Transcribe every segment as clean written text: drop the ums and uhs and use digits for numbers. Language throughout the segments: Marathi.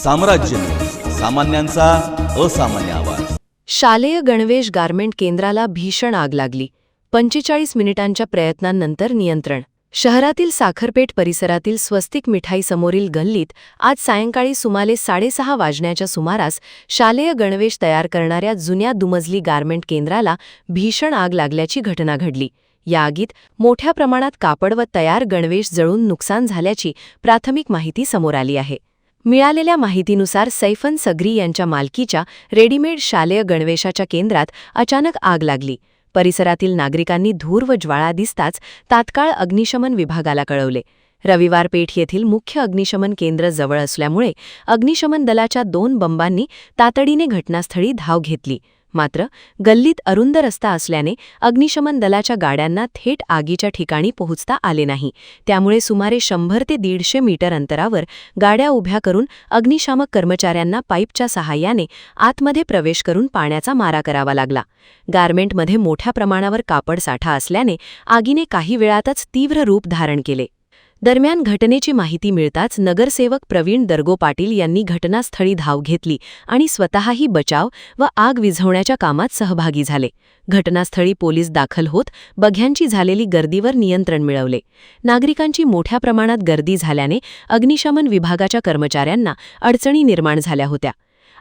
साम्राज्य, सामान्यांचा असामान्य आवाज। शालेय गणवेश गारमेंट केंद्राला भीषण आग लागली। 45 मिनिटांच्या प्रयत्नांनंतर नियंत्रण। शहरातील साखरपेठ परिसरातील स्वस्तिक मिठाई समोरील गल्लीत आज सायंकाळी सुमारे 6:30 वाजण्याच्या सुमारास शालेय गणवेश तयार करणाऱ्या जुन्या दुमजली गारमेंट केंद्राला भीषण आग लागल्याची घटना घडली। या आगीत मोठ्या प्रमाणात कापड व तयार गणवेश जळून नुकसान झाल्याची प्राथमिक माहिती समोर आली आहे। मिळालेल्या माहितीनुसार सैफन सगरी यांच्या मालकीच्या रेडीमेड शालेय गणवेशाच्या केंद्रात अचानक आग लागली। परिसरातील नागरिकांनी धूर व ज्वाळा दिसताच तात्काळ अग्निशमन विभागाला कळवले। रविवार पेठ येथील मुख्य अग्निशमन केंद्र जवळ असल्यामुळे अग्निशमन दलाच्या 2 बंबांनी तातडीने घटनास्थळी धाव घेतली। मात्र गल्लीत अरुंद रस्ता असल्याने अग्निशमन दलाच्या गाड्यांना थेट आगीच्या ठिकाणी पोहोचता आले नाही। त्यामुळे सुमारे 100 ते 150 मीटर अंतरावर गाड्या उभ्या करून अग्निशामक कर्मचाऱ्यांना पाईपच्या सहाय्याने आतमध्ये प्रवेश करून पाण्याचा मारा करावा लागला। गारमेंटमध्ये मोठ्या प्रमाणावर कापड साठा असल्याने आगीने काही वेळातच तीव्र रूप धारण केले। दरम्यान घटनेची माहिती मिळताच नगरसेवक प्रवीण दर्गो पाटील यांनी घटनास्थळी धाव घेतली आणि स्वतःही बचाव व आग विझवण्याच्या कामात सहभागी झाले। घटनास्थळी पोलीस दाखल होत बघ्यांची झालेली गर्दीवर नियंत्रण मिळवले। नागरिकांची मोठ्या प्रमाणात गर्दी झाल्याने अग्निशमन विभागाच्या कर्मचाऱ्यांना अडचणी निर्माण झाल्या होत्या।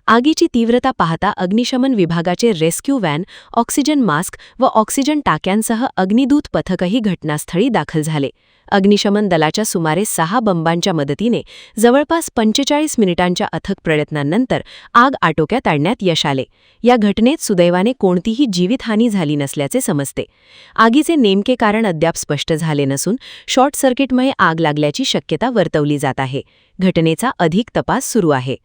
आगीची तीव्रता पाहता अग्निशमन विभागाचे रेस्क्यू व्हॅन, ऑक्सिजन मास्क व ऑक्सिजन टाक्यांसह अग्निदूत पथकही घटनास्थळी दाखल झाले। अग्निशमन दलाच्या सुमारे 6 बंबांच्या मदतीने जवळपास 45 मिनिटांच्या अथक प्रयत्नांनंतर आग आटोक्यात आणण्यात यश आले। या घटनेत सुदैवाने कोणतीही जीवितहानी झाली नसल्याचे समजते। आगीचे नेमके कारण अद्याप स्पष्ट झाले नसून शॉर्ट सर्किटमुळे आग लागल्याची शक्यता वर्तवली जात आहे। घटनेचा अधिक तपास सुरू आहे।